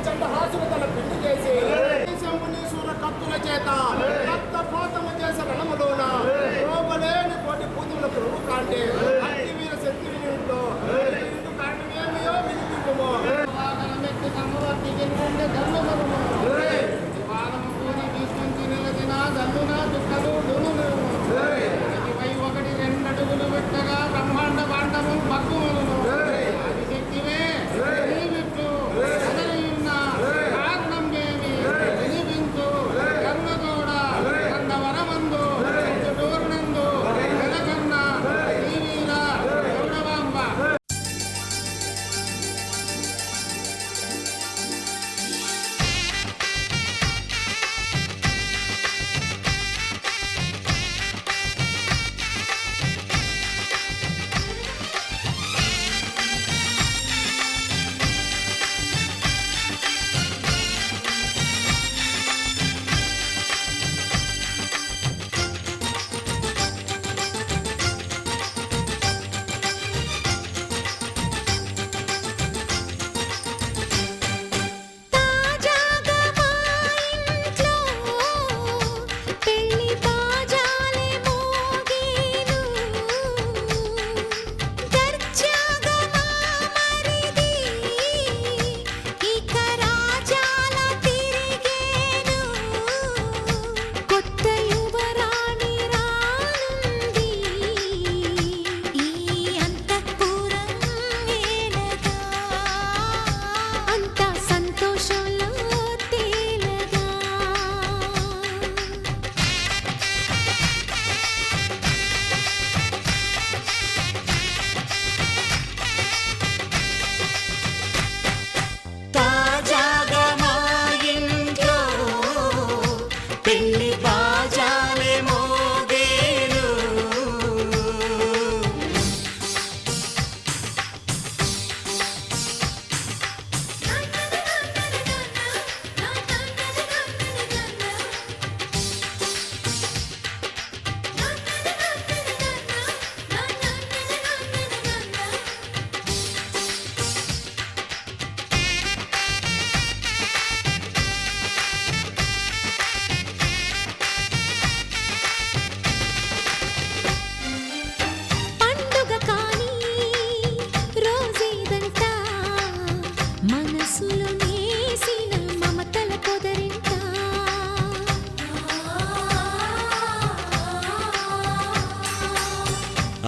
చండహాసులు తన పిండి చేసి శంభునీశ్వర కత్తుల చేత రక్త పోతము చేసే రణములోన రోగలేని కోటి పూతులకు రువు కాంటే అతి వీర శక్తి వినింటో కారణమేమియో వినిపింపుమో ఒకటి 2 అడుగులు పెట్టగా బ్రహ్మాండ పాండము పక్కుమను ఆదిశక్తివే వినిపించు అదరియున్న కారణం ఏమి వినిపించు కర్ణతోడ కందవరమందు చుట్టూరునందు వెనకన్న శ్రీవీర గౌరవాంబ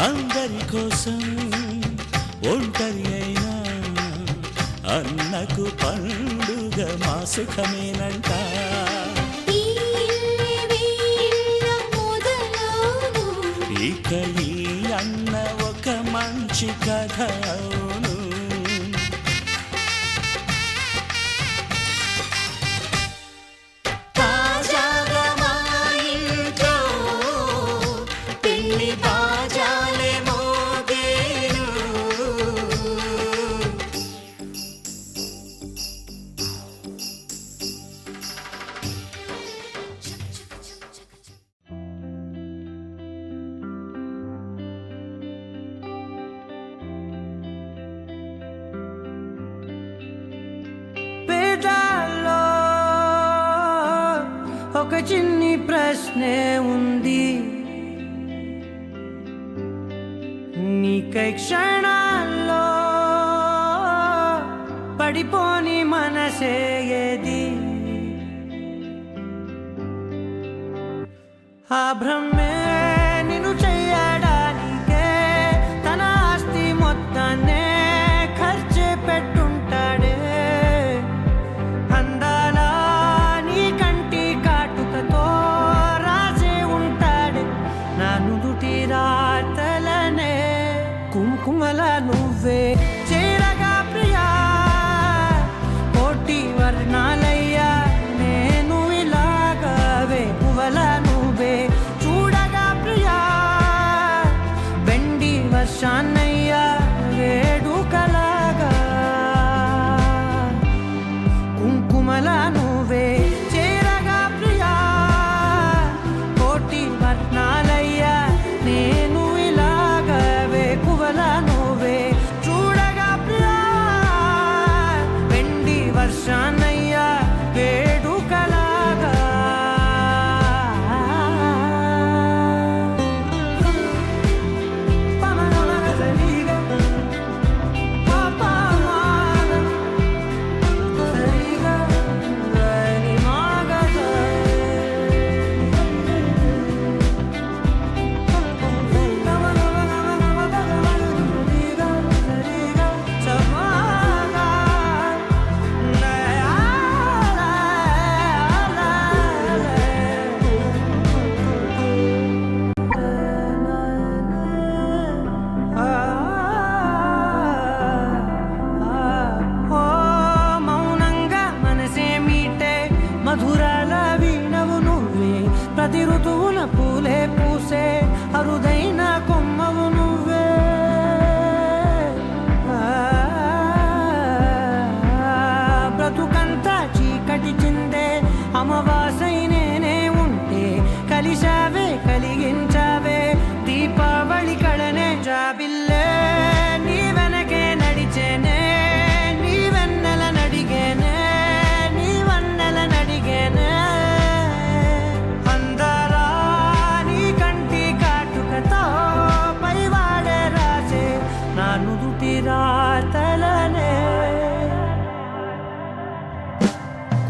అందరి కోసం ఒంటరి అయినా అన్నకు పండుగ మా సుఖమేనంట. ఇక ఈ అన్న ఒక మంచి కథ అవును. ఒక చిన్ని ప్రశ్నే ఉంది, నీకై క్షణాల్లో పడిపోని మనసే ఏది? ఆ భ్రమే నిన్ను చెయ్యడానికే తన ఆస్తి మొత్తాన్నే ఖర్చు పెట్టుంటాడే. అందాల నీ కంటి కాటుకతో రాసే ఉంటాడే నా నుదుటి రాతలనే. కుంకుమల నువ్వే చేరగా ప్రియా, కోటి వర్ణాలయ్యా నేను ఇలాగా వేకువల నువ్వే చూడగా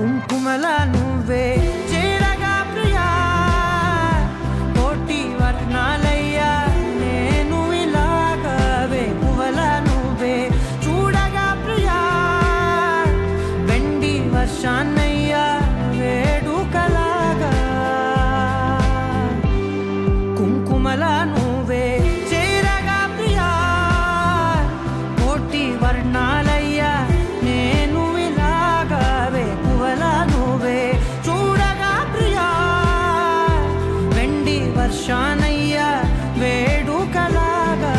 కుంకుమల నువ్వే చేరగా ప్రియా కోటి వర్ణాలయ్యా నేను ఇలాగా వేకువల నువ్వే చూడగా ప్రియా వెండి వర్షాన్నయ్యా వేడుకలాగా కుంకుమల నువ్వే చేరగా ప్రియా కోటి వర్ణాలయ్యా నేను ఇలాగా వేకువల నువ్వే చూడగా ప్రియా వెండి వర్షానయ్యా వేడుకలాగా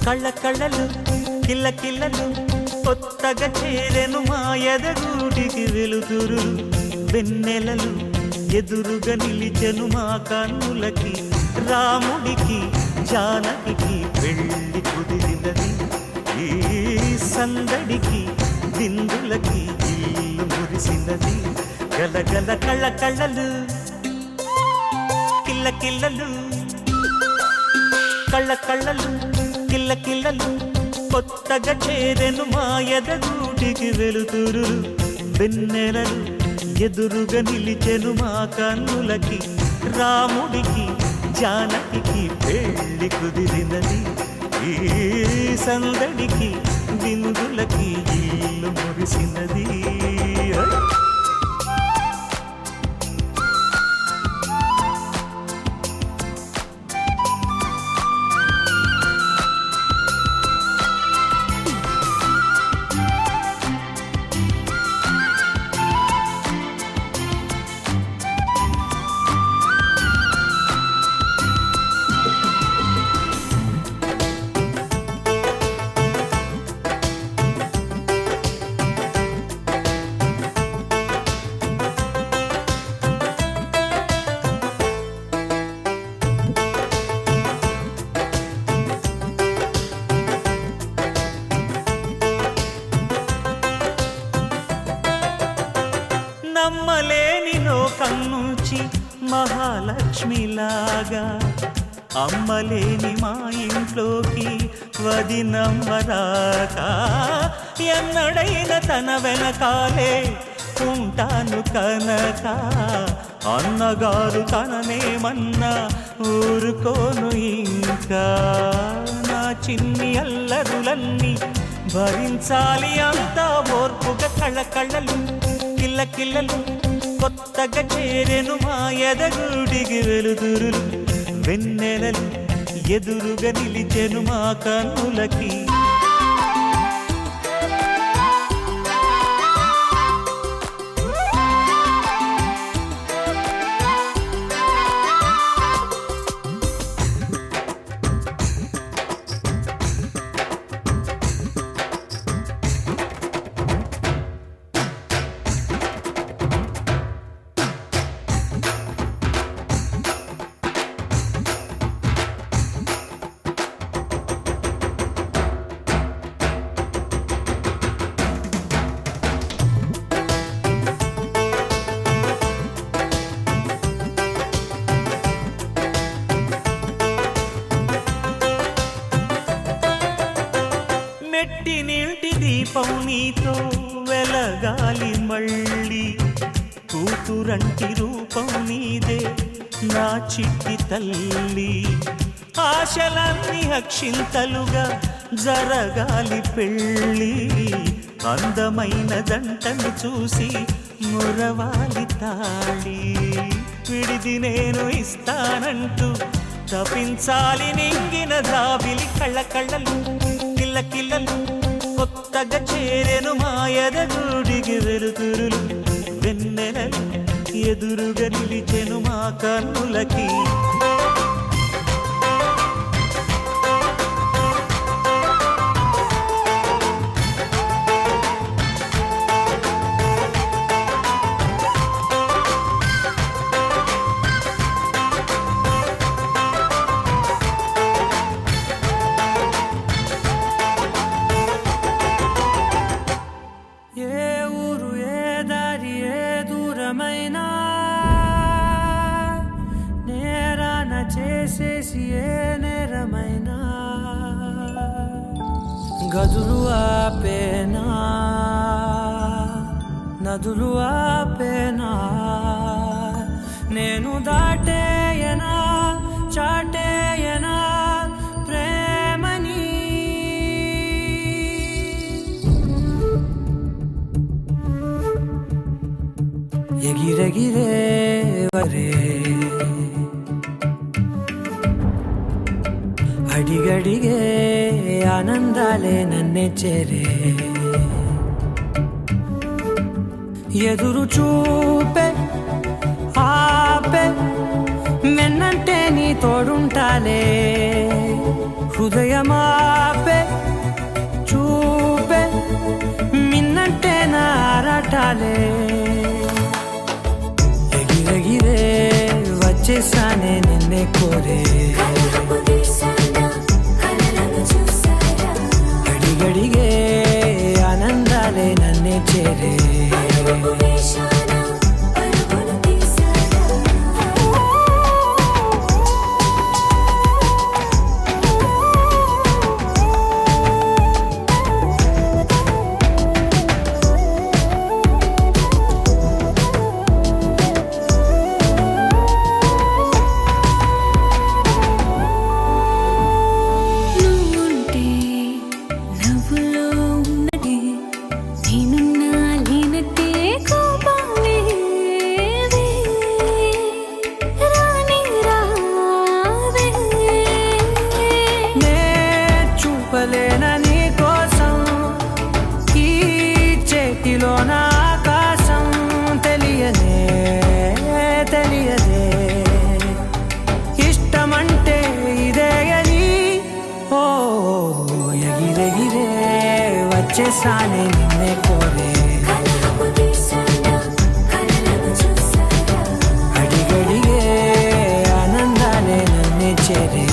కళ్ళ కళ్ళలు కిల్ల కిల్లలు కొత్తగా చేరెను మా ఎదగూటికి వెలుతురు వెన్నెలలు ఎదురుగా నిలిచెను మా కన్నులకి రాముడికి జానకి పెళ్ళి కుదిరినది ఈ సందడికి విందులకి ఇల్లు మురిసినది గలగల కళ్ళ కళ్ళలు కిల్ల కిల్లలు కళ్ళ కళ్ళలు కిల్ల కిల్లలు కొత్తగా చేరెను మా ఎదగూటికి వెలుతురు వెన్నెలలు ఎదురుగా నిలిచెను మా కన్నులకి రాముడికి జానకి పెళ్ళి కుదిరినది ఈ సందడికి విందులకి ఇల్లు మురిసినది నమ్మలేని లోకం నుంచి మహాలక్ష్మిలాగా అమ్మలేని మా ఇంట్లోకి వదినమ్మరాక ఎన్నడైన తన వెనకాలే ఉంటాను కనక అన్నగారు తననేమన్నా ఊరుకోను ఇంకా నా చిన్ని అల్లరులన్నీ భరించాలి అంతా ఓర్పుగా కళ్ళ కళ్ళలు కిల్ల కిల్లలు కొత్తగా చేరెను మా ఎదగూడికి వెలుతురులు వెన్నెలలు ఎదురుగా నిలిచెను మా కన్నులకి నీతో వెలగాలి మళ్ళీ కూతురంటి రూపం నీదే నా చిట్టి తల్లి ఆశలన్నీ అక్షింతలుగా జరగాలి పెళ్ళి అందమైన జంటను చూసి మురవాలి తాళి విడిది నేను ఇస్తానంటూ తపించాలి నింగిన జాబిలి కళ్ళ కళ్ళలు కిల్ల కిల్లలు కొత్తగా చేరెను మాయద గుడికి వెలుతురులు వెన్నెలలు ఎదురుగా నిలిచెను మా కన్నులకి చేసేసి ఏ నేరమైనా గదులు ఆపేనా నదులు ఆపేనా నేను దాటేయనా చాటేయనా ప్రేమని ఎగిరెగిరే వరే అడిగడిగే ఆనందాలే నన్నే చేరే ఎదురు చూపే ఆపే వెన్నంటే నీ తోడుంటాలే హృదయమాపే చూపే మిన్నంటే నా ఆరాటాలే ఎగిరెగిరే వచ్చేసానే నిన్నే కోరే అడిగడిగే ఆనందాలే నన్నే చేరే వచ్చేసానే నిన్నే కోరే అడిగడిగే ఆనందాలే నన్నే చేరే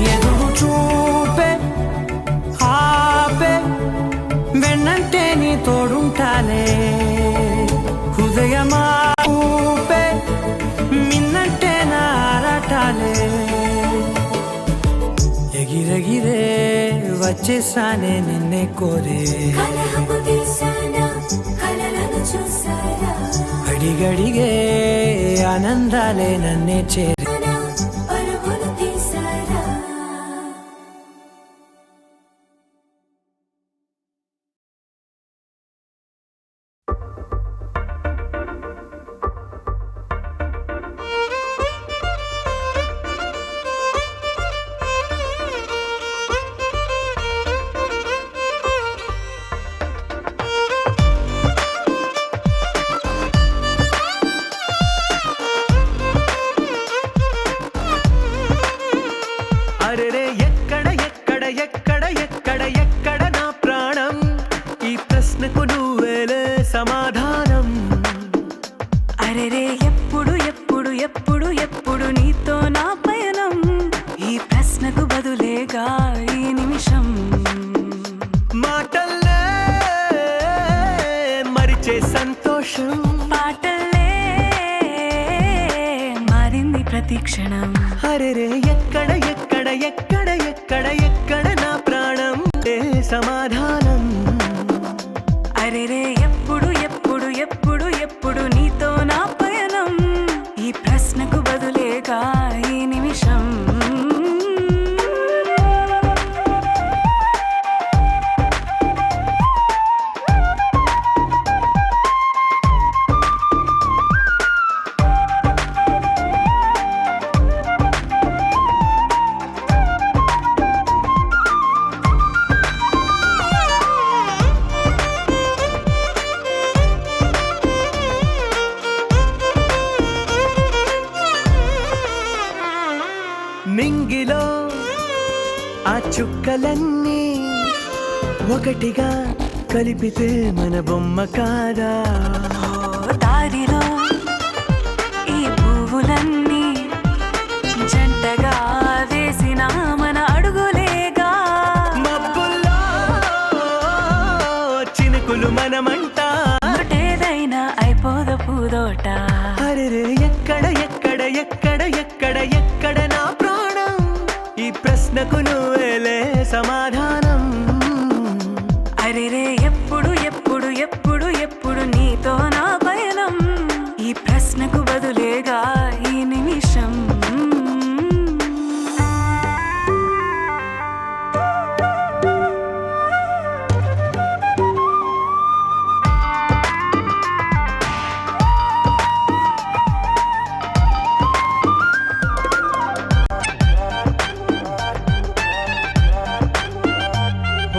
ఎదురు చూపే ఆపే వెన్నంటే నీ తోడుంటాలే హృదయమా ఊపే మిన్నంటే నా ఆరాటాలే ఎగిరెగిరే వచ్చేసానే నిన్నే కోరే అడిగడిగే ఆనందాలే నన్నే చేరే అరెరే ఎక్కడ ఎక్కడ ఎక్కడ ఎక్కడ ఎక్కడ నా ప్రాణం ఈ ప్రశ్నకు నువ్వేలే సమాధానం అరెరే ఎప్పుడు ఎప్పుడు ఎప్పుడు ఎప్పుడు నీతో నా పయనం ఈ ప్రశ్నకు బదులేగా ఈ నిమిషం మాటల్లే మరిచే సంతోషం పాటల్లే మారింది ప్రతి క్షణం అరెరే ఎక్కడ ఎక్కడ ఎక్కడ ఎక్కడ ఎక్కడ నా ప్రాణం బదులే సమాధానం. అరెరే ఎప్పుడు ఎప్పుడు ఎప్పుడు ఎప్పుడు నీతో నా పయనం, ఈ ప్రశ్నకు బదులేగా ఈ నిమిషం. మింగిలో ఆ చుక్కలన్నీ ఒకటిగా కలిపితే మన బొమ్మ కాదా? దారిలో ఈ పువ్వులన్నీ జంటగా వేసిన మన అడుగులేగా. మబ్బుల్లో చినుకులు మనమంట, ఏదైనా అయిపోద పూదోట. అరెరే ఎక్కడ ఎక్కడ ఎక్కడ ఎక్కడ ఎక్కడ నా ప్రాణం, ఈ ప్రశ్నకు నువ్వేలే సమాధానం. అరెరే ఎప్పుడు ఎప్పుడు ఎప్పుడు ఎప్పుడు నీతో నా పయనం, ఈ ప్రశ్నకు బదులేగా ఈ నిమిషం.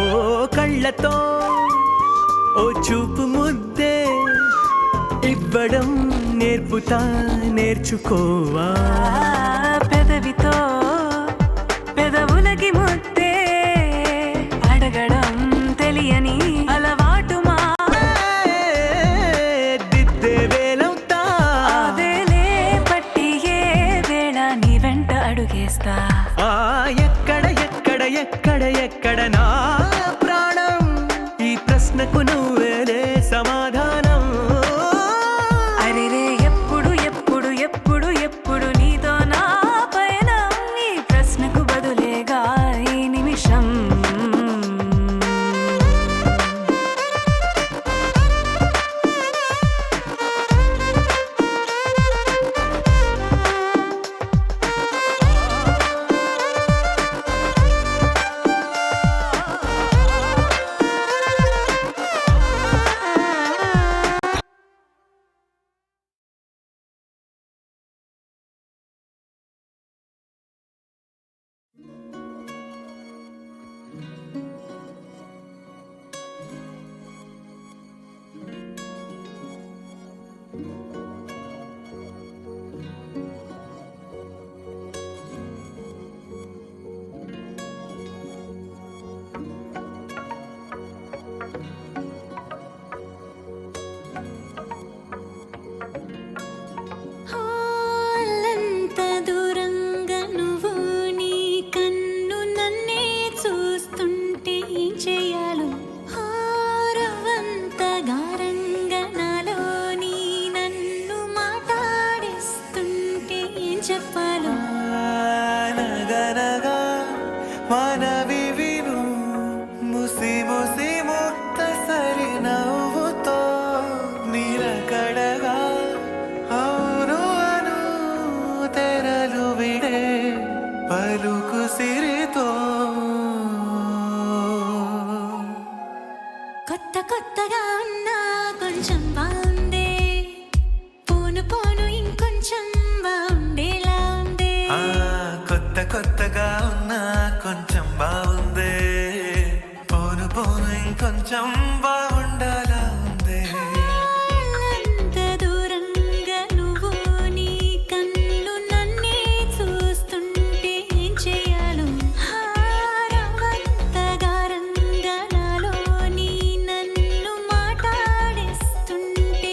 ఓ కళ్ళతో ఓ చూపు ముద్దే ఇవ్వడం నేర్పుతా, నేర్చుకోవా. పెదవితో పెదవులకి ముద్దే అడగడం తెలియని అలవాటు మా. దిద్దే వేలవుతా, వేలే పట్టి ఏ వేళ నీ వెంట అడుగేస్తా. ఎక్కడ ఎక్కడ ఎక్కడ ఎక్కడ నా ప్రాణం, ఈ ప్రశ్నకు నువ్వేలే సమాధానం. అరెరే ఎప్పుడు ఎప్పుడు ఎప్పుడు ఎప్పుడు నీతో నా పయనం, ఈ ప్రశ్నకు బదులేగా ఈ నిమిషం. హాలంత దూరంగా నువ్వు నీ కన్ను నన్నే చూస్తుంటే ఏం చేయాలో, హారవంత గారంగా నాలోని నన్ను మాట్లాడిస్తుంటే ఏం చెప్పాలో. నగనగా మనవి విను ముసి ముసి ముక్తసరి నవ్వుతో నిలకడగా అవును అను తెరలు విడే పలుకు సిరితో. కొత్త కొత్తగా ఉన్నా కొంచెం బాగుందే, పోను పోను ఇంకొంచెం బాగుండేలా ఉందే. కొత్త కొత్తగా ఉన్నా కొంచెం బాగుందే, పోను పోను ఇంకొంచెం బాగుండాలా ఉందే. అంత దూరంగా నువ్వు నీ కన్ను నన్నే చూస్తుంటే ఏం చేయాలో, హారవంత గారంగా నాలోని నన్ను మాట్లాడిస్తుంటే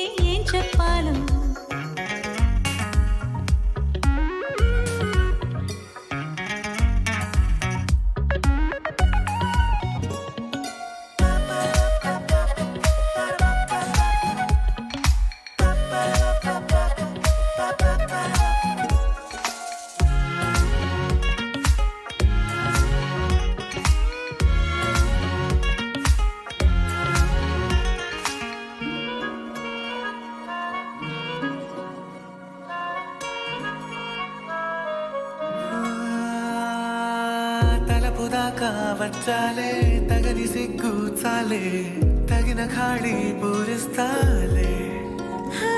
తలుపు దాకా వచ్చాలే తగని సిగ్గు చాలే తగిన ఖాళీ పూరిస్తాలే హా,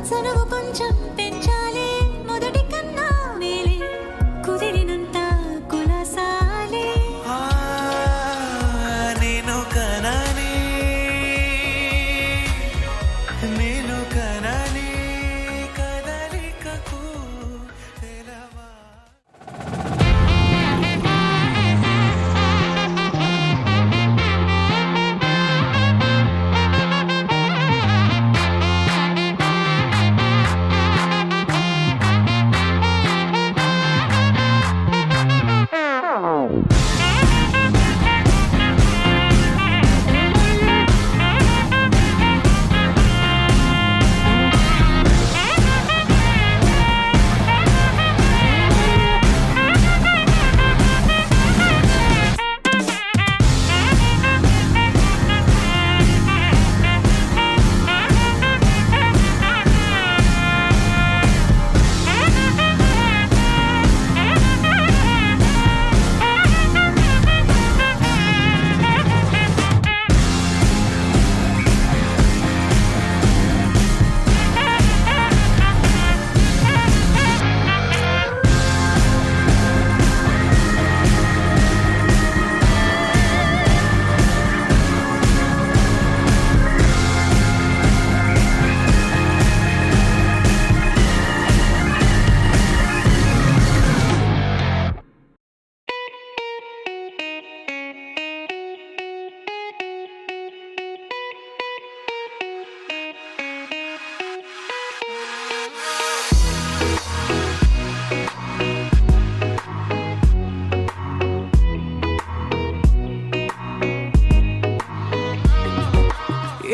చనువు కొంచెం పెంచాలి మొదటి కన్నా మేలే కుదిరినంత కులాసాలే ఆ, నేను కనని కదలికకు తెలవా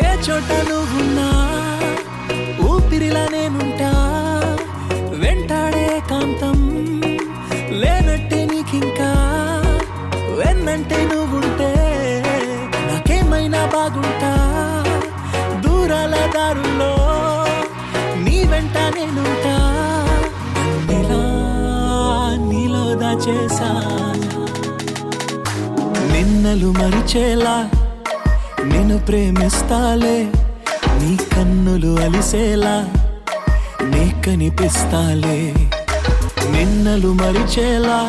ఏ చోట నువ్వున్నా ఊపిరిలా నేనుంటా వెంటాడే కాంతం లేనట్టే నీకింకా వెన్నంటే నువ్వుంటే నాకేమైనా బాగుంటా దూరాల దారుల్లో నీ వెంట నేనుంటా నీలో దాచేసా నిన్నలు మరిచేలా నిన్ను ప్రేమిస్తాలే నీ కన్నులు అలిసేలా నీ కనిపిస్తాలే నిన్నలు మరిచేలా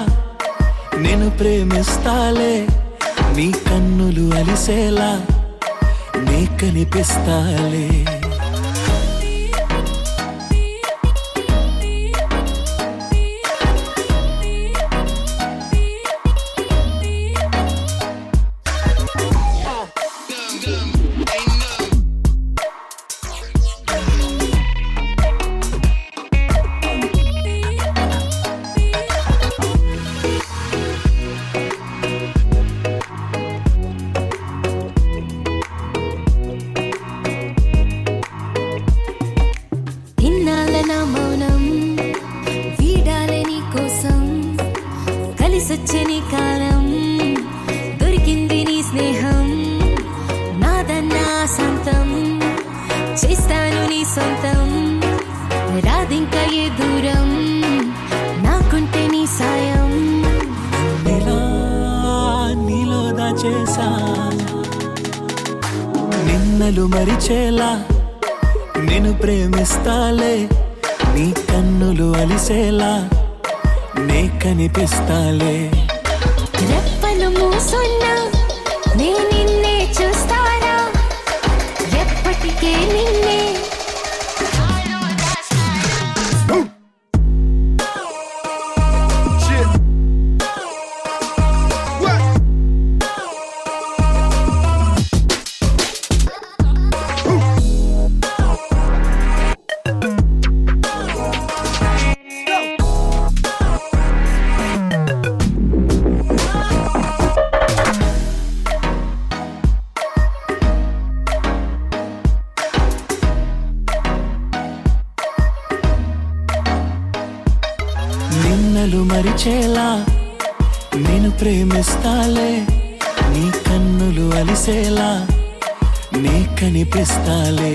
నిన్ను ప్రేమిస్తాలే నీ కన్నులు అలిసేలా నీ కనిపిస్తాలే ఇన్నాళ్ళ నా మౌనం వీడాలే నీ కోసం కలిసొచ్చే నీ కాలం దొరికింది నీ స్నేహం నాదన్నా సొంతం చేస్తాను నీ సొంతం రాదింకా ఏ దూరం నాకుంటే నీ సాయం నీలో దాచేసా నిన్నలు మరిచేలా నిన్ను ప్రేమిస్తాలే నీ కన్నులు అలిసేలా నే కనిపిస్తాలే రెప్పలు మూసున్నా నే నిన్నే చూస్తారా ఎప్పటికే నిన్నే నిన్నలు మరిచేలా నేను ప్రేమిస్తాలే నీ కన్నులు అలిసేలా నే కనిపిస్తాలే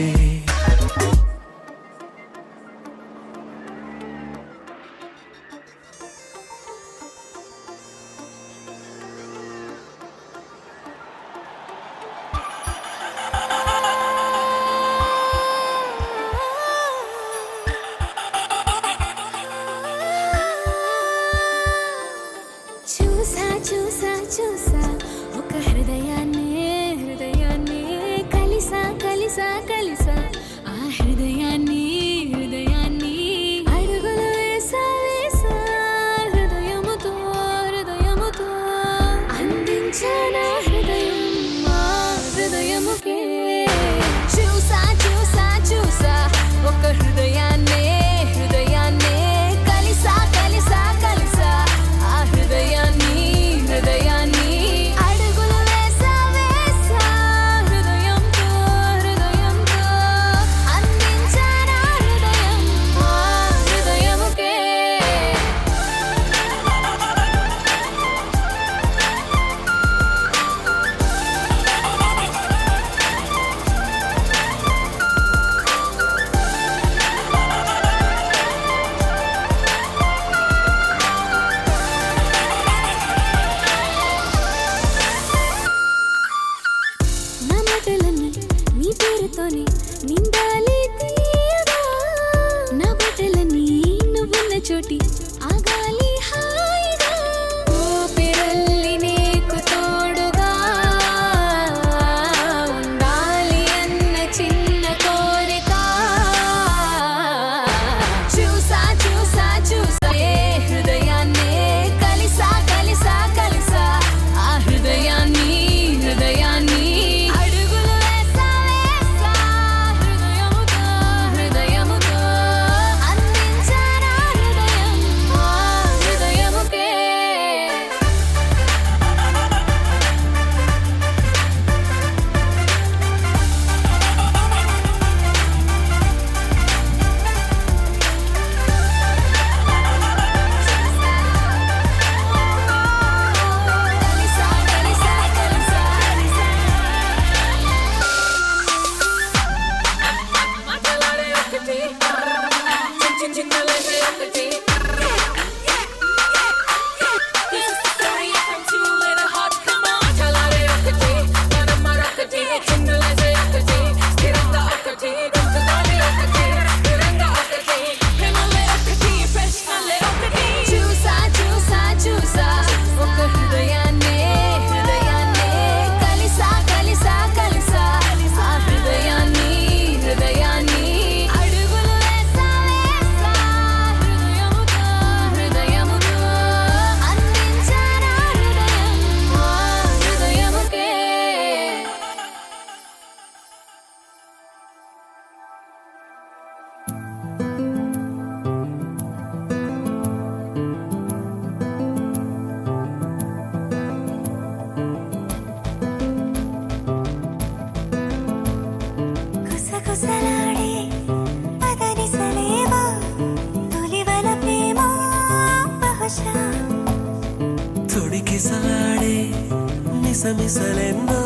మిసమిసలెన్నో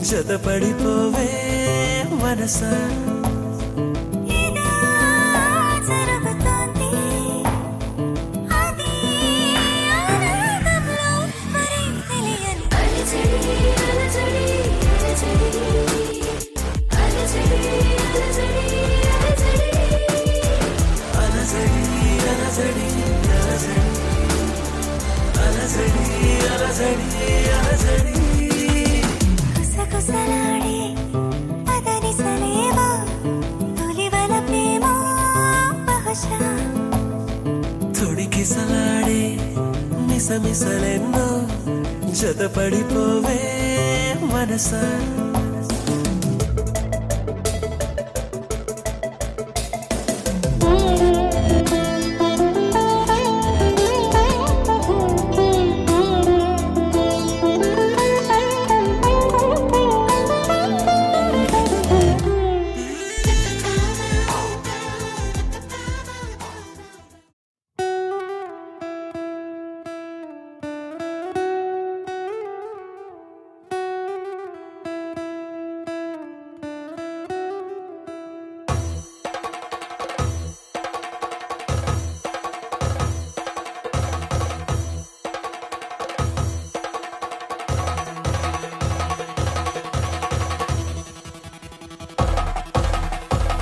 జతపడిపోవే మనసా ఏదో జరుగుతోంది అది ఆనందంలో మరి తెలియని అలజడి అలజడి అలజడి అలజడి అలజడి అలజడి అలజడి అలజడి అలజడి కుసకుసలాడే పదనిసలేవో తొలివల ప్రేమ బహుశా తొడికిసలాడే మిసమిసలెన్నో జతపడిపోవే మనసా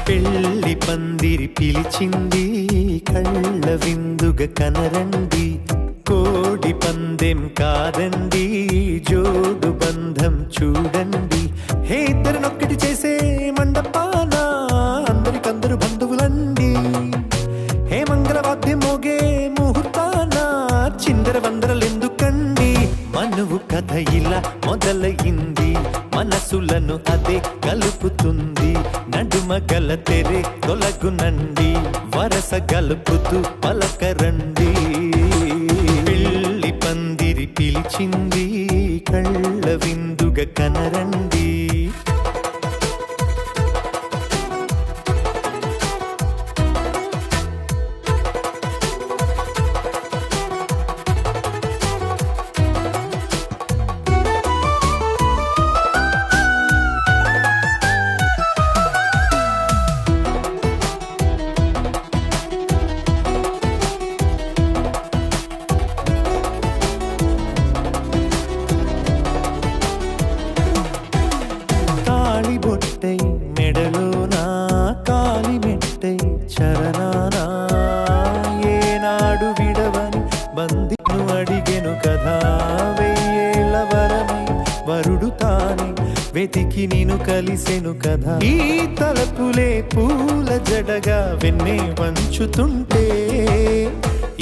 పెళ్లి పందిరి పిలిచింది కళ్ళ విందుగ కనరండి కోడి పందెం కాదండి జోడు బంధం చూడండి హే ఇద్దరినొక్కటి చేసే మండపాన అందరికందరు బంధువులండి హే మంగళవాద్యం మోగే ముహూర్తాన చిందర వందరలెందుకండి మనువు కథ ఇలా మొదలయింది మనసులను అదే కలుపుతుంది నడుమ గల తెరే తొలగునండి వరస గలుపుతూ పలకరండి పెళ్లి పందిరి పిలిచింది కళ్ళ విందుగ కనరండి బొట్టై మెడలోనా కాలి మెట్టై చరణానా ఏనాడు విడవని బందిను అడిగెను కదా వెయ్యేళ్ళ వరమై వరుడు తానే వెతికి నిన్ను కలిసెను కదా ఈ తలపులే పూల జడగా వెన్నే వంచుతుంటే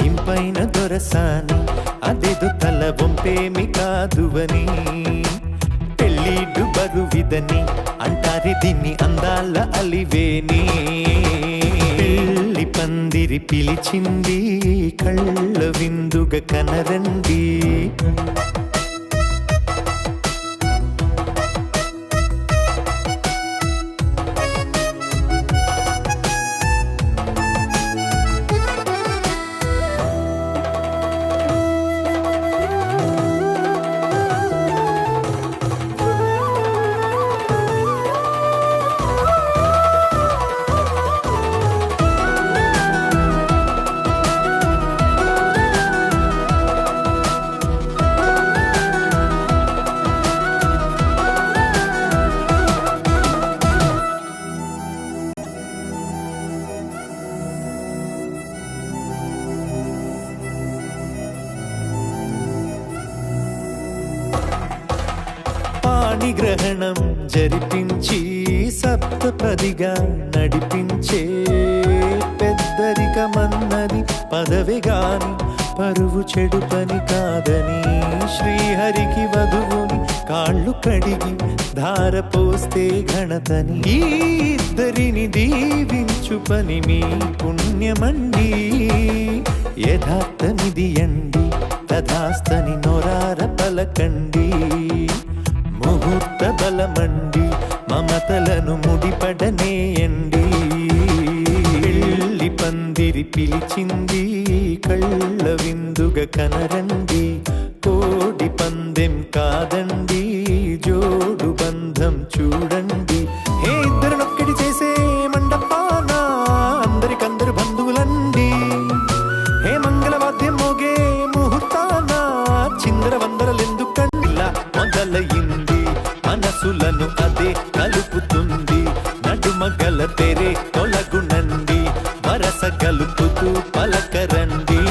ఇంపైన దొరసాని అదేదో తల వంపేమి కాదువని పెళ్ళిడు బరువిదని అంటారే దీన్ని అందాల అలివేని పెళ్లి పందిరి పిలిచింది కళ్ళ విందుగ కనరండి గ్రహణం జరిపించి సప్తపదిగా నడిపించే పెద్దరికమన్నది పదవి గాని పరువు చెడు పని కాదని శ్రీహరికి వధువుని కాళ్ళు కడిగి ధార పోస్తే ఘనతని ఈ ఇద్దరిని దీవించు పని మీ పుణ్యమండి యథార్థమిది అండి తథాస్తని నొరార పలకండి ముహూర్త బలమండి మమతలను ముడిపడనేయండి పెళ్లి పందిరి పిలిచింది కళ్ళ విందుగ కనరండి కోడి పందెం కాదండి జోడు బంధం చూడండి హే ఇద్దరినొక్కటి చేసే మండపాన అందరికందరు బంధువులండి హే మంగళవాద్యం మోగే ముహూర్తాన చిందర వందరలెందుకండిలా మొదలయింది మనసులను అదే కలుపుతుంది నడుమగల తెరే తొలగునండి వరస కలుపుతూ పలకరండి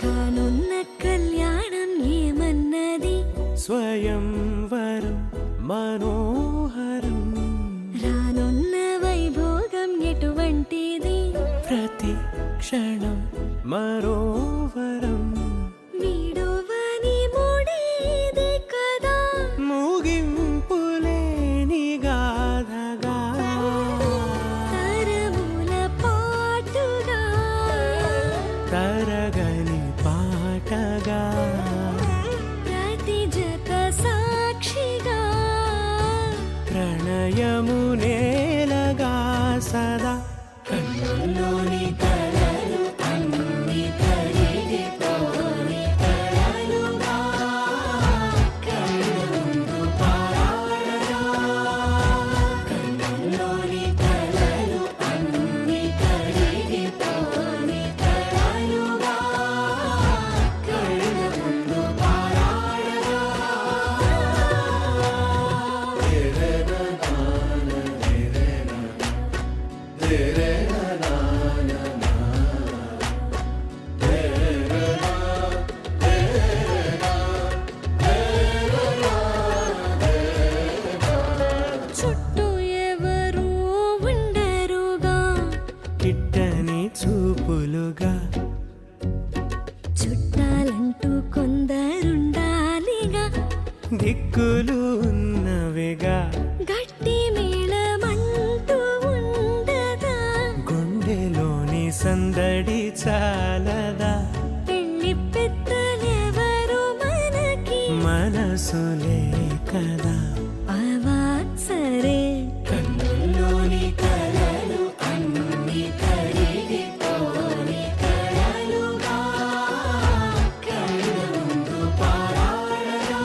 కానున్న కళ్యాణం ఏమన్నది స్వయంవరం మనోహరం రానున్న వైభోగం ఎటువంటిది ప్రతి క్షణం మరోవరం వీడువని ముడిది కదా ముగింపులేని గాథగా తరముల పాటుగా తరగని పాటగా ప్రతి జత సాక్షిగా ప్రణయము నేలగా సదా కన్నుల్లోని కలలు అన్ని కరిగిపోని కలలుగా కళ్ళ ముందు పారాడగా కన్నుల్లోని కలలు అన్ని కరిగిపోని కలలుగా కళ్ళ ముందు పారాడగా చుట్టూ ఎవరు ఉండరుగా కిట్టని చూపులుగా చుట్టాలంటూ కొందరుండాలిగా దిక్కులు ఉన్నవిగా గట్టి మేళమంటూ ఉండదా గుండెలోని సందడి చాలదా పెళ్లి పెద్దలెవరు మనకి మనసులే కదా అవా సరే కన్నుల్లోని కలలు అన్ని కరిగిపోని కలలుగా కళ్ళ ముందు పారాడగా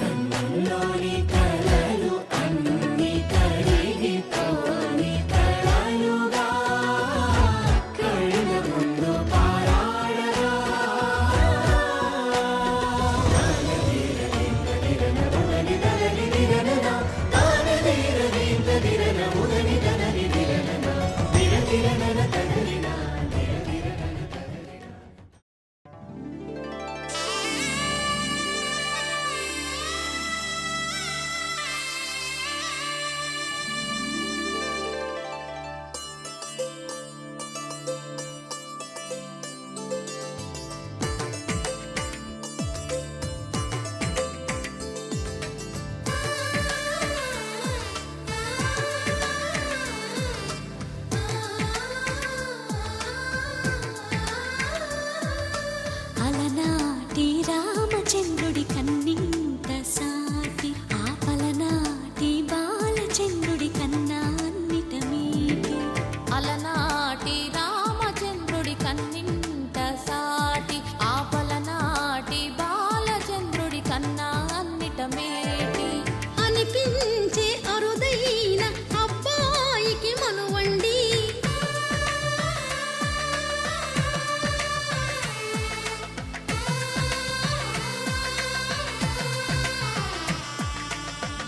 కన్నుల్లోని కలలు అన్ని కరిగిపోని కలలుగా కళ్ళ ముందు పారాడగా అలనాటి రామచంద్రుడి కన్నింత సాటి ఆపలనాటి బాలచంద్రుడి కన్నా అన్నిట మీటి అలనాటి రామచంద్రుడి కన్నింట సాటి ఆపలనాటి బాలచంద్రుడి కన్నా అన్నిట మేటి అనిపించే అరుదైన అబ్బాయికి మనువండి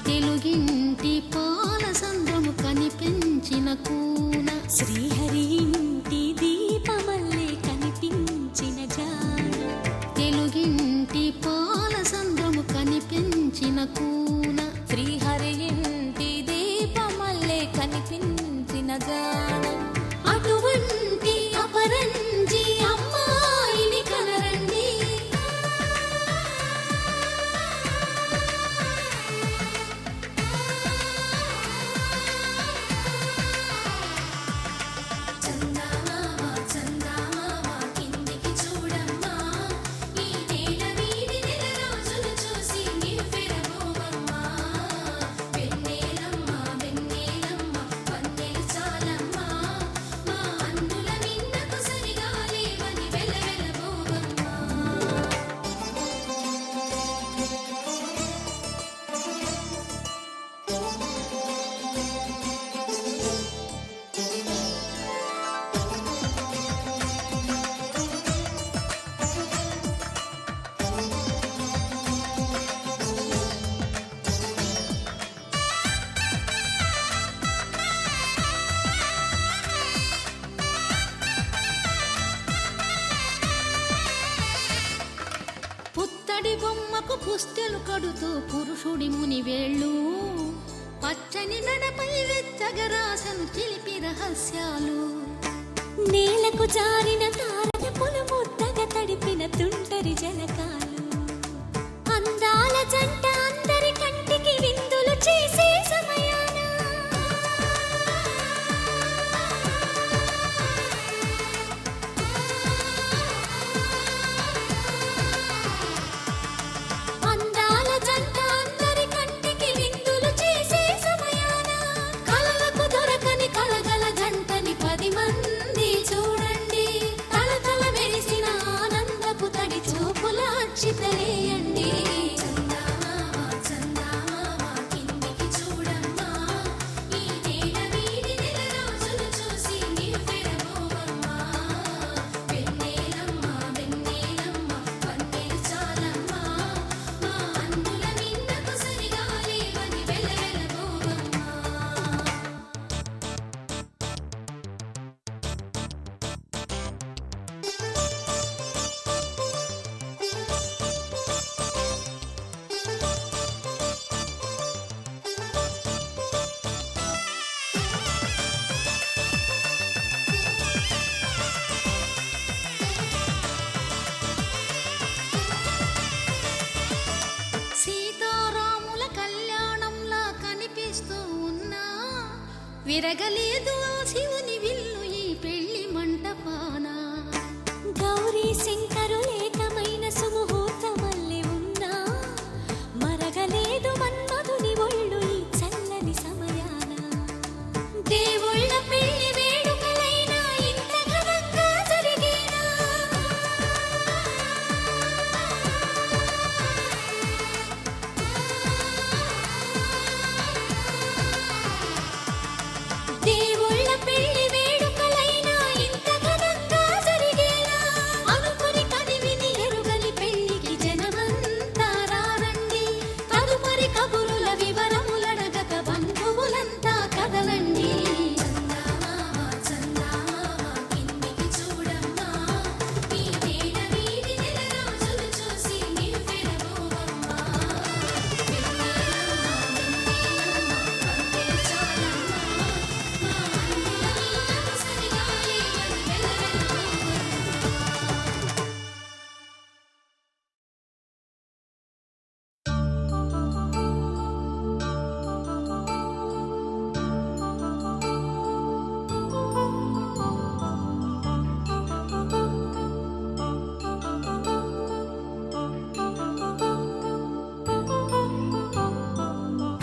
తెలుగింటి పాల సంద్రము కనిపించిన కూన శ్రీహరి ఇంటి దీపమల్లే కనిపించిన జాన తెలుగింటి పాల సంద్రము కనిపించిన కూన శ్రీహరి ఇంటి దీపమల్లే కనిపించిన జాన అటువంటి అపరంజి అమ్మాయిని కనరండి చందమామ చందమామ కిందికి చూడమ్మా ఈ నేల వీడి నెల రోజులు చూసి నివ్వెరబోవమ్మా వెన్నెలమ్మ వెన్నెలమ్మ వన్నెలు చాలమ్మా మా అన్నుల మిన్నకు సరిగా లేవని వెలవెలబోవమ్మా పుత్తడి బొమ్మకు పుస్తెలు కడుతూ పురుషుడి ముని వేళ్ళు పచ్చని నడపై వెచ్చగరాసను చిలిపి రహస్యాలు నేలకు జారిన తారల పొలు ముద్దగా తడిపిన తుంటరి జలకాలు అందాల జంట అందరి కంటికి విందులు చేసే సమయాన అందాల జంట అందరి కంటికి విందులు చేసే సమయాన కలలకు దొరకని కలగల జంటని 10 మంది చూడండి కలకల మెరిసిన ఆనందపు తడి చూపుల అక్షితలేయండి చందమామ చందమామ కిందికి చూడమ్మా ఈ నేల వీడి నెల రోజులు చూసి నివ్వెరబోవమ్మా వెన్నెలమ్మ వెన్నెలమ్మ వన్నెలు చాలమ్మా మా అన్నుల మిన్నకు సరిగా లేవని వెలవెలబోవమ్మా సీతారాముల కళ్యాణంలా కనిపిస్తూ ఉన్నా విరగలేదు ఆ శివుని విల్లు ఈ పెళ్లి మంటపాన గౌరీ శంకరు ఏకమైన సుముహూర్తమల్లె ఉన్నా మరగలేదు మన్మధుని ఒళ్ళు ఈ చల్లని సమయాన దేవుళ్ళ పెళ్లి వేడుకలైనా ఇంత ఘనంగా జరిగేనా దేవుళ్ళ పెళ్లి వేడుకలైనా ఇంత ఘనంగా జరిగేలా అనుకుని కదివిని ఎరుగని పెళ్లికి జనమంతా రారండి తదుపరి కబురుల వివరములడగక బంధువులంతా కదలండి చందమామ చందమామ కిందికి చూడమ్మా ఈ నేల వీడి నెల రోజులు చూసి నివ్వెరబోవమ్మా వెన్నెలమ్మ వెన్నెలమ్మ వన్నెలు చాలమ్మా మా అన్నుల మిన్నకు సరిగా లేవని వెలవెలబోవమ్మా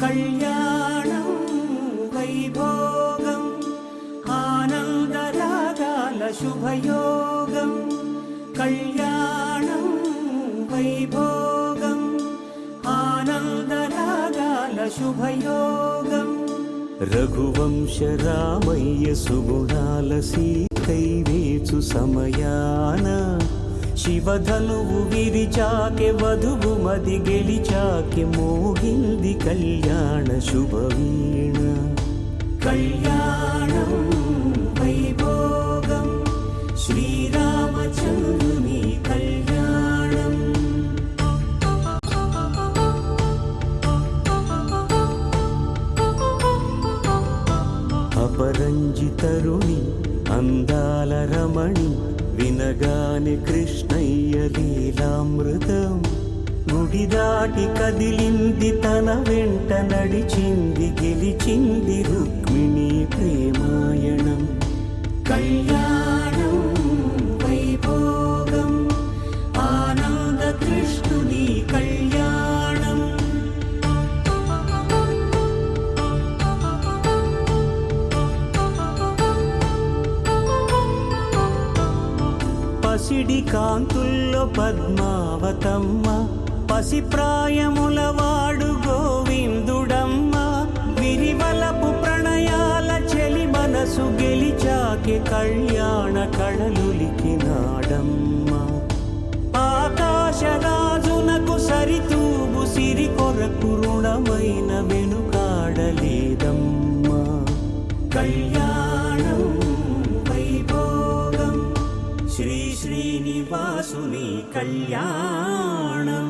కళ్యాణం వైభోగం ఆనందరాగాల శుభయోగం కళ్యాణం వైభోగం ఆనందరాగాల శుభయోగం రఘువంశ రామయ్య సుగుణాల సీతై వేచు సమయాన శివధనువు విరిచాకె వధువు మది గెలిచాకె మోగింది కళ్యాణ శుభవీణ కళ్యాణం వైభోగం శ్రీరామచంద్రుని కళ్యాణం అపరంజి తరుణి అందాల రమణి వినగానే కృష్ణయ్య లీలామృతం గుడి దాటి కదిలింది తన వెంట నడిచింది గెలిచింది రుక్మిణి ప్రేమాయణం కళ్యాణం వైభోగం ఆనంద కృష్ణుని కళ్యాణం పసిడి కాంతుల్లో పద్మావతమ్మ పసిప్రాయముల వాడు గోవిందుడమ్మ విరివలపు ప్రణయాల చెలి మనసు గెలిచాకె కళ్యాణ కళలులికినాడమ్మ ఆకాశరాజునకు సరితూగు సిరి కొరకు రుణమైన వెనుకాడలేదమ్మా కళ్యాణం వైభోగం శ్రీ శ్రీనివాసుని కళ్యాణం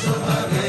శుభగే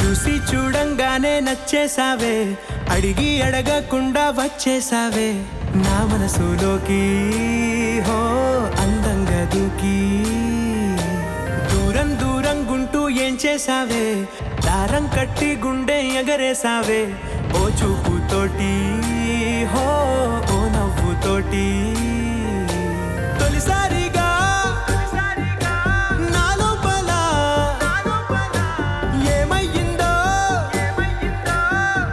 చూసి చూడంగానే నచ్చేసావే, అడిగి అడగకుండా వచ్చేసావే నా మనసులోకి, హో అందంగా దూకి. దూరం దూరం గుంటూ ఏం చేసావే, దారం కట్టి గుండె ఎగరేసావే ఓ చూపుతోటి, హో ఓ నవ్వుతోటి. తొలిసారిగా నా లోపల ఏమయ్యిందో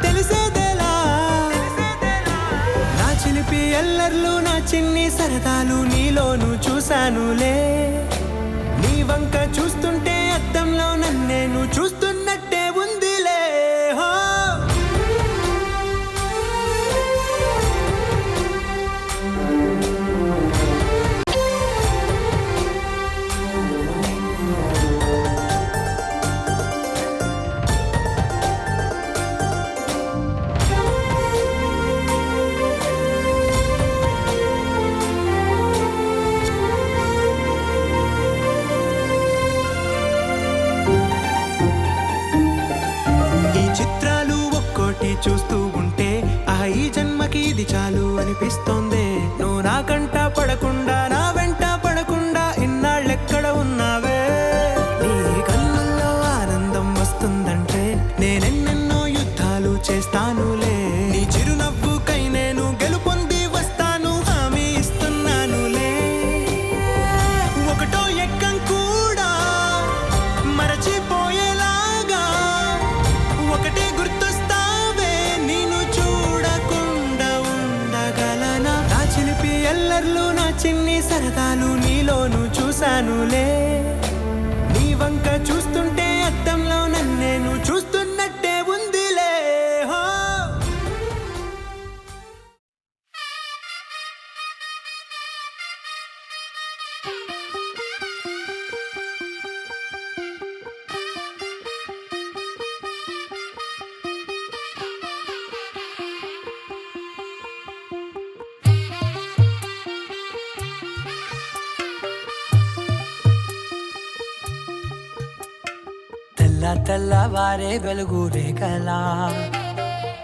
తెలిసేదేలా. నా చిలిపి ఎల్లర్లు నా చిన్ని సరదాలు నీలోను చూశానులే. నీ వంక చూస్తుంటే అద్దంలో నన్నేను చూస్తున్నట్టే ఉందిలే. హో చూస్తూ ఉంటే ఈ జన్మకి ఇది చాలు అనిపిస్తోంది. నువ్వు నా కంట పడకుండా నా వెంట పడకుండా ఇన్నాళ్ళెక్కడ ఉన్నావే. నీ కళ్ళల్లో ఆనందం వస్తుందంటే నేనెన్నెన్నో యుద్ధాలు చేస్తానులే. నీ చిరునవ్వుకై నేను గెలుపొంది వస్తాను, హామీ ఇస్తున్నానులే. ఒకటో ఎక్కం కూడా మరచిపోయేలాగా ఒకటే గుర్తొస్తా. ఎల్లర్లు నా చిన్ని సరదాలు నీలోను చూశానులే. నీ వంక చూస్తుంటే అద్దంలో నన్నేను చూస్తున్నట్టే ఉందిలే. హో తెల్లవారే వెలుగు రేఖలా,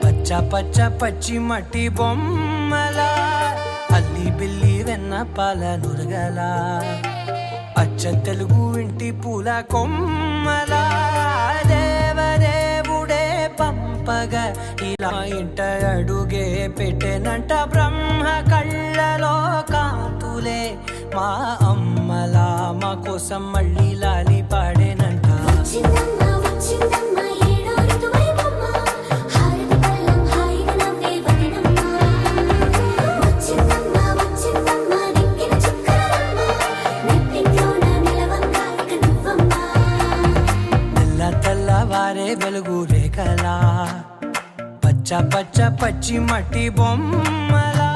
పచ్చ పచ్చ పచ్చి మట్టి బొమ్మలా, అల్లి బిల్లి వెన్న పాల నురగలా, అచ్చ తెలుగు ఇంటి పూల కొమ్మలా. దేవదేవుడే పంపగా ఇలా ఇంట అడుగే పెట్టెనంట బ్రహ్మ కళ్ళలో కాంతులే. మా అమ్మలా మా కోసం మళ్ళీ లాలి పాడేనంట. వచ్చిందమ్మా వచ్చిందమ్మా ఏడో ఋతువైవమ్మ, హారతి పళ్ళం హాయిగా నవ్వే వదనమ్మ. వచ్చిందమ్మా వచ్చిందమ్మా నెక్కిన చుక్కలమ్మ, నెట్టింట్లోన నిలవంగా ఇక నువ్వమ్మా. తెల్లవారే వెలుగు రేఖలా, పచ్చ పచ్చ పచ్చి మట్టి బొమ్మలా.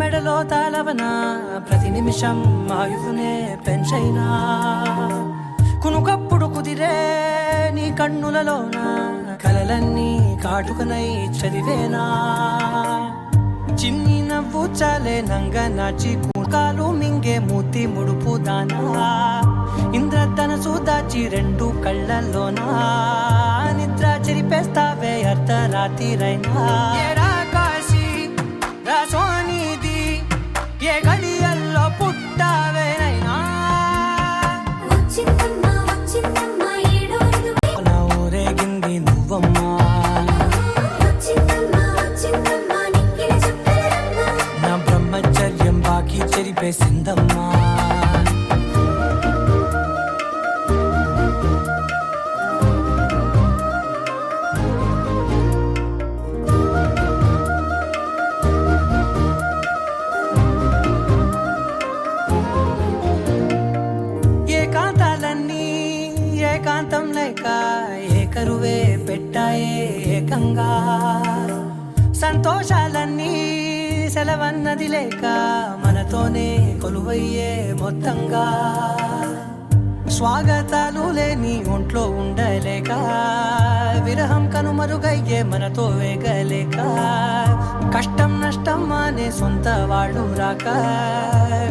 మెడలో తాళవన ప్రతి నిమిషం ఆయుధునే పెంచైనా, కునుకప్పుడు కుదిరే నీ కన్నులలోన కలలన్నీ కాటుకనై చదివేనా. చిన్ని నవ్వు చాలే నంగ నాచి కుకాలు మింగే మూతి ముడుపు దానా, ఇంద్రధనసు దాచి రెండు కళ్ళల్లోనా నిద్ర చెరిపేస్తావే అర్ధరాత్రిరైనా. సోనిది ఏ గడియల్లో పుట్టావేనైనా. వచ్చిందమ్మా వచ్చిందమ్మా ఏడో ఋతువైవమ్మ, నా ఊరేగింది నువ్వమ్మా. వచ్చిందమ్మా వచ్చిందమ్మా నెక్కిన చుక్కలమ్మ, నా బ్రహ్మచర్యం బాకీ చెరిపేసిందమ్మా. ఏకాంతం లేక ఏకరువే పెట్టాయే ఏకంగా, సంతోషాలన్నీ సెలవన్నది లేక మనతోనే కొలువయ్యే మొత్తంగా స్వాగతాలు లేని ఒంట్లో ఉండలేక విరహం కనుమరుగయ్యే మనతో వేగలేక కష్టం నష్టం అనే సొంత వాడు రాక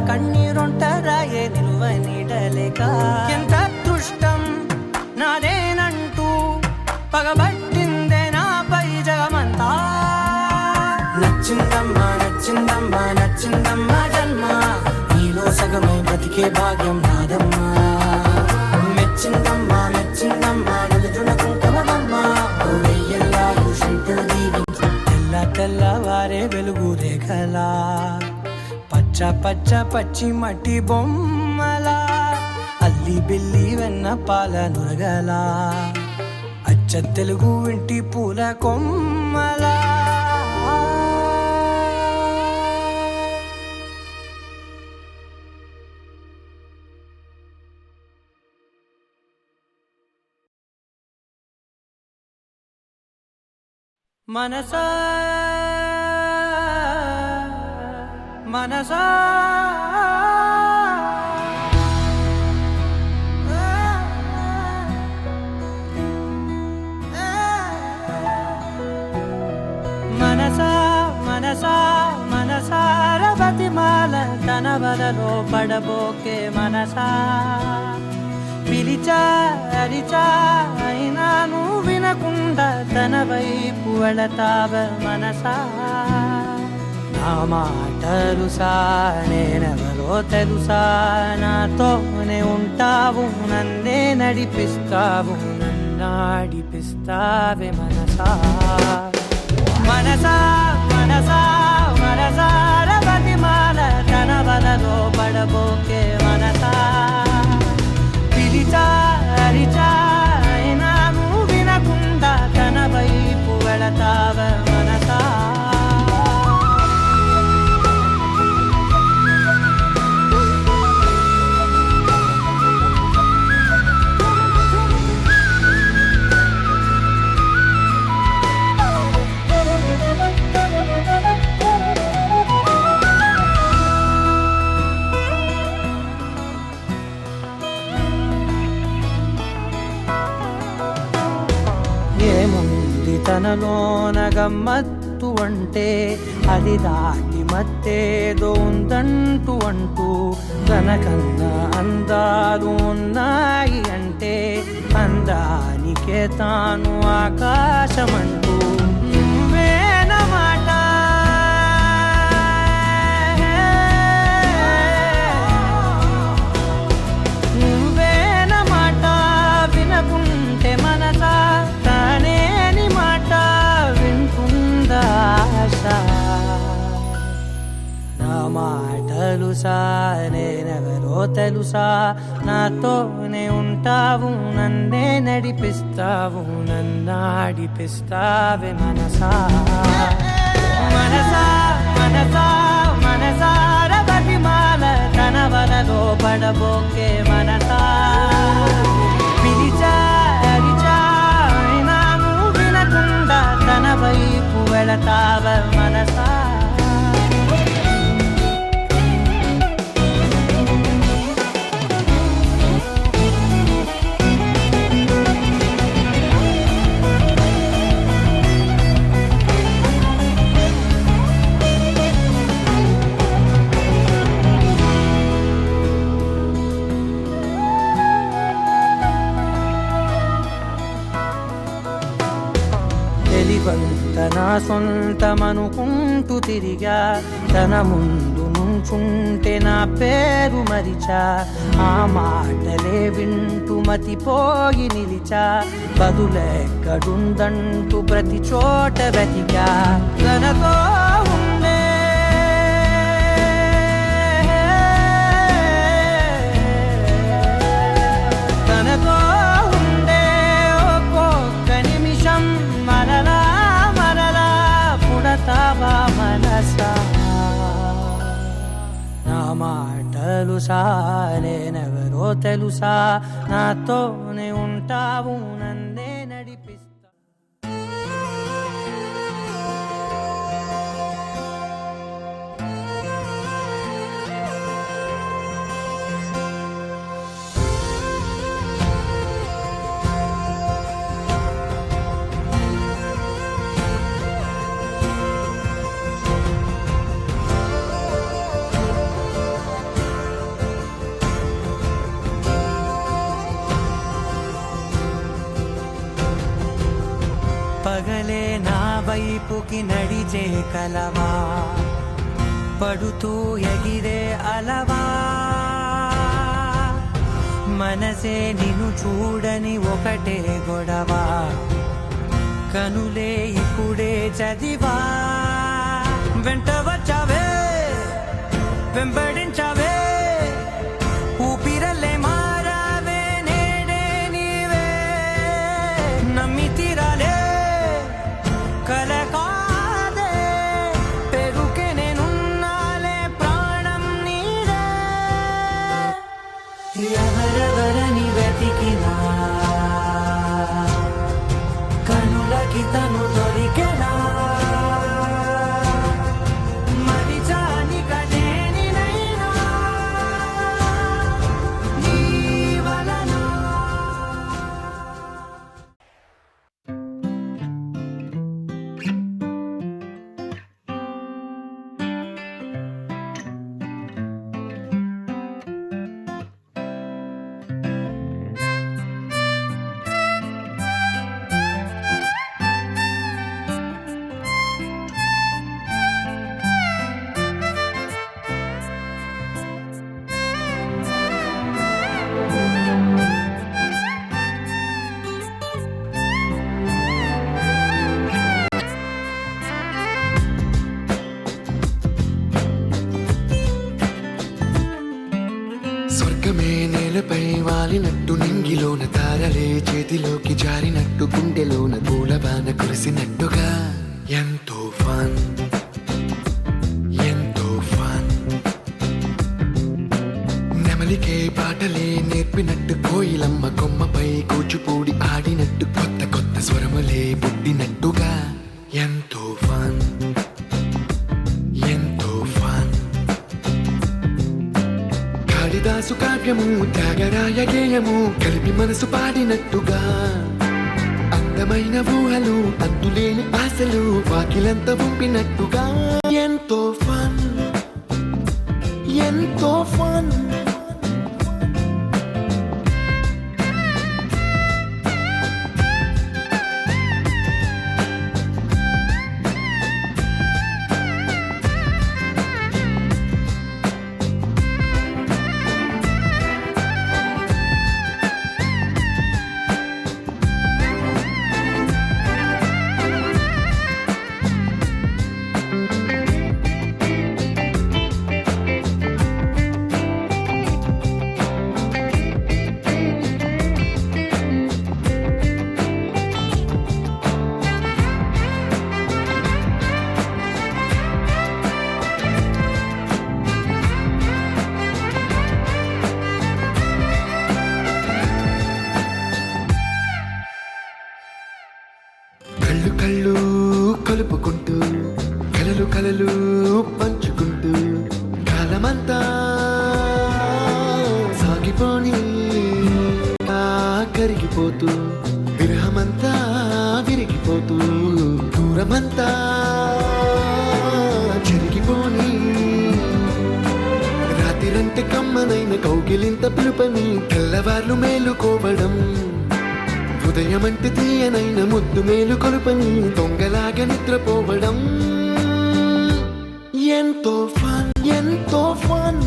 కన్నీరొంటరాయే నిలువ నీడలేక ఎంత అదృష్టం నాదేనంటూ పగబట్టిందే నాపై జగమంతా నచ్చిందమ్మా నచ్చిందమ్మా నచ్చిందమ్మా జన్మ నీలో సగమై బ్రతికే భాగ్యం నాదమ్మా మెచ్చిందమ్మా మెచ్చిందమ్మా నిలుచున కుంకుమమ్మా వెయ్యల్లా ఋషింతులు దీవించు తెల్ల తెల్లవారే వెలుగు రేఖలా పచ్చ పచ్చ పచ్చి మట్టి బొమ్మలా అల్లి బిల్లి వెన్న పాల నురగలా అచ్చ తెలుగు ఇంటి పూల కొమ్మలా మనసా మనసా మనసా మనసా మనసార బతిమాల తన వలలో పడబోకే మనసా పిలిచా అరిచా అయినా నువ్వు వినకుండా తన వైపు వెళతావ మనసా నా మాటలుసా నేనెవరో తెలుసా నాతోనే ఉంటావు నన్నే నడిపిస్తావు నన్నాడిపిస్తావే మనసా మనసా మనసా మనసార బతిమాల తన వలలో పడబోకే మనసా పిలిచా అరిచా అయినా నువ్వు వినకుండా తన వైపు వెళతావ మనసా ఏముంది తనలోన గమ్మత్తు అంటే అది దాటి మత్తేదో ఉందంటూ అంటూ తనకన్నా అందాలు ఉన్నాయి అంటే అందానికే తాను ఆకాశమంటూ నువ్వేనమాట నువ్వేనమాట వినకుంటే మనసా తానేని మాట వింటుందా ఆశ నా మాటలుసా నేనెవరో తెలుసా నాతోనే ఉంటావు నన్నే నడిపిస్తావు నన్నాడిపిస్తావే మనసా మనసా మనసా మనసార బతిమాల తన వలలో పడబోకే మనసా పిలిచా అరిచా అయినా నువ్వు వినకుండా తన వైపు వెళతావ మనసా నా సొంతమనుకుంటూ తిరిగా తన ముందు నుంచుంటే నా పేరు మరిచా ఆ మాటలే వింటూ మతిపోయి నిలిచా బదులెక్కడుందంటూ ప్రతి చోట వెతికా తనతో ఉండే తనతో ఉండే ఒక్కొక్క నిమిషం మరలా పుడతావా మనసా నా మాటలుసా నేనెవరో తెలుసా నాతోనే ఉంటావు నన్నే నడిపిస్తా వైపుకి నడిచే కలవా పడుతూ ఎగిరే అలవా మనసే నిన్ను చూడని ఒకటే గొడవ కనులే ఇప్పుడే చదివా వెంట వచ్చావే వెంబడించావే ఊపిరల్లే మారావే నేడే నీవే నమ్మి తీరాలే కల కాదే పెరుకే నేనున్నాలే ప్రాణం నీదే ఎవరెవరని వెతికినా కనులకి తను దొరికెనా మరిచాని కదేనినైనా నీ వలన స్వర్గమే నేలపై వాలినట్టు నింగిలోన తారలే చేతిలోకి జారినట్టు గుండెలోన పూలవాన కురిసినట్టుగా ఎంతో ఫన్ ఎంతో ఫన్ నెమలికే పాటలే నేర్పినట్టు కోయిలమ్మ కొమ్మపై కూచిపూడి ఆడినట్టు కొత్త కొత్త స్వరములే పుట్టినట్టుగా ఎంతో ఫన్ ఎంతో ఫన్ కాళిదాసు కావ్యము త్యాగరాయ గేయము కలిపి మనసు పాడినట్టుగా అందమైన ఊహలు అంతులేని ఆశలు వాకిలంతా పంపినట్టుగా ఎంతో ఫన్ ఎంతో ఫన్ కళ్ళు కళ్ళు కలుపుకుంటూ కలలు కలలు పంచుకుంటూ కాలమంతా సాగిపోని కరిగిపోతూ విరహమంతా విరిగిపోతూ దూరమంతా చెరిగిపోని రాత్రిరంటే కమ్మనైన కౌగిలింత పిలుపని తెల్లవార్లు మేలుకోవడం హృదయమంటే తీయనైన ముద్దు మేలు కొలుపని దొంగలాగా నిద్రపోవడం ఎంతో ఫన్ ఎంతో ఫన్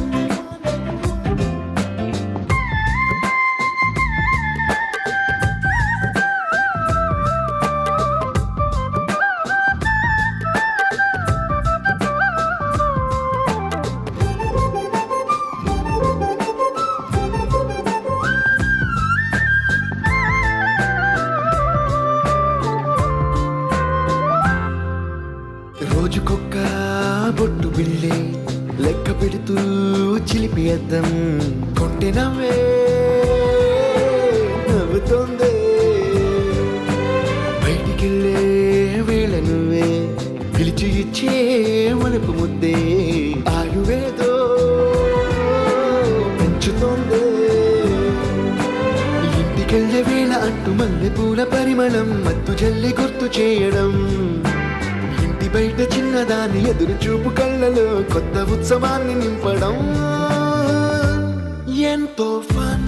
రోజుకొక్క బొట్టు బిళ్ళే లెక్క పెడుతూ చిలిపి అద్దం కొంటె నవ్వే నవ్వుతోందే బయటికెళ్ళే వేళ నువ్వే పిలిచి ఇచ్చే వనపు ముద్దే ఆయువేదో పెంచుతోందే ఇంటికెళ్ళే వేళ అంటూ మల్లె పూల పరిమళం మత్తు జల్లి గుర్తు చేయడం బయట చిన్నదాని ఎదురు చూపు కళ్ళలో కొత్త ఉత్సవాన్ని నింపడం ఎంతో ఫన్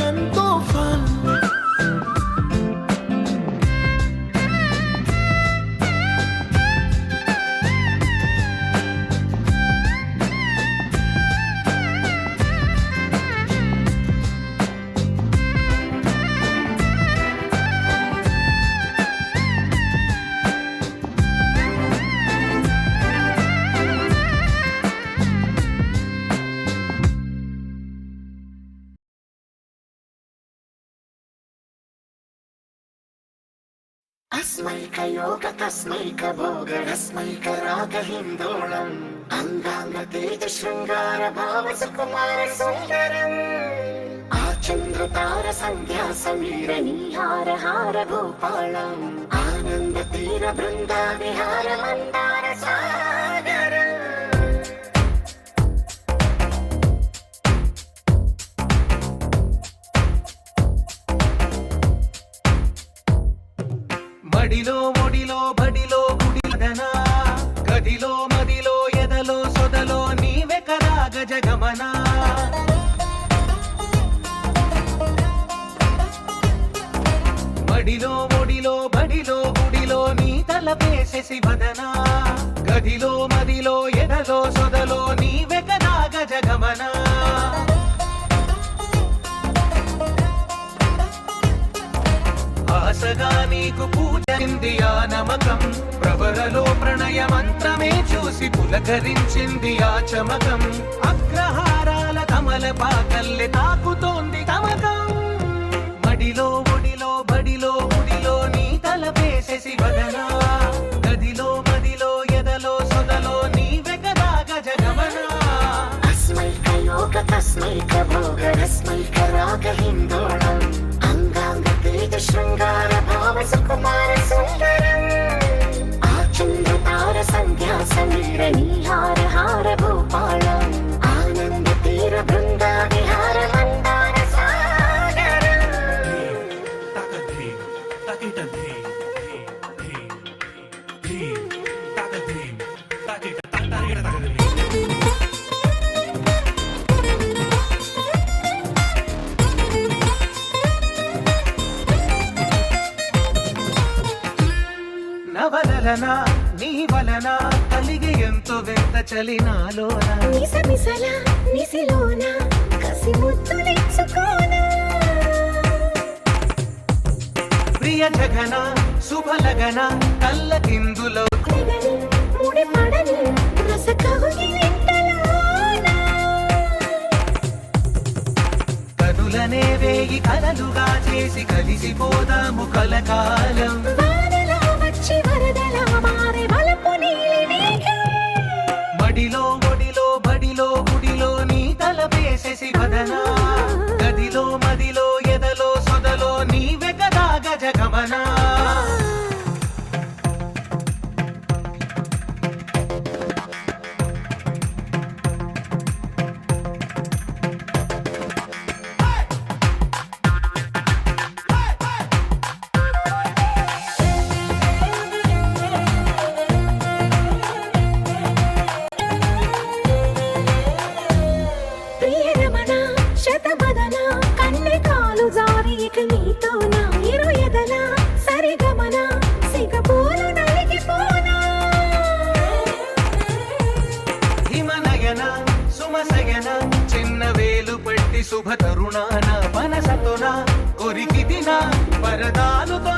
ఎంతో ఫన్ अस्मैकयोग तस्मैक भोग रस्मैक राग हिन्दोळम् अंगांग तेज शृंगार भाव सुकुमार सुंदरम् आचंद्र तार संध्या समीर नीहार हार भूपालम् आनंद तीर बृंदा विहार मंदार सागर మడిలో ఒడిలో బడిలో గుడిదనా గదిలో మదిలో ఎదలో సొదలో నీవే కదా గజగమనా మడిలో ఒడిలో బడిలో గుడిలో నీ తలపేసేసి బదనా గదిలో మదిలో ఎదలో సొదలో నీవే కదా గజగమనా ఆశగా నీకు పూజంది ఆ నమకం ప్రవరలో ప్రణయ మంత్రమే చూసి పులకరించింది ఆ చమకం అగ్రహారాల కమల పాకల్లె తాకుతోంది తమకం మడిలో ఒడిలో బడిలో గుడిలో నీ తలపేసేసి బదనా గదిలో మదిలో ఎదలో సొదలో నీవే కదా గజగమనా अस्मैक योग तस्मैक भोग रस्मैक राग हिन्दोळम् अंगांग तेज शृंगार भाव सुकुमार सुंदरम् आचंद्र तार संध्या समीर नीहार हार भूपालम् आनंद तीर बृंदा विहार मंदार सागर నవలన నీ వలన కలిగి ఎంతో వింత చలినాలోన నిసమిసల నిసిలోన కసి ముద్దులిచ్చుకోన ప్రియ జగన శుభలగన కళ్ళకిందులో అడగని ముడి పడని రసకవుని వెంటలోన కనులనే వేయి కలలుగా చేసి కలిసిపోదాము కలకాలం వానలా వచ్చి వరదలా మారే వలపు నీలి మేఘం మడిలో ఒడిలో బడిలో గుడిలో నీ తలపేసేసి బదనా గదిలో మదిలో ఎదలో సొదలో నీవే కదా గజగమనా ప్రియరమణ శతమదన కన్నె కాలు జారి ఇక నీతో నా ఇరు ఎదల సరిగమన సిగపూలు నలిగిపోనా హిమనయన సుమసయన చిన్న వేలు పట్టి శుభ తరుణాన మనసతోన కొరికి దిన వరదాలుతో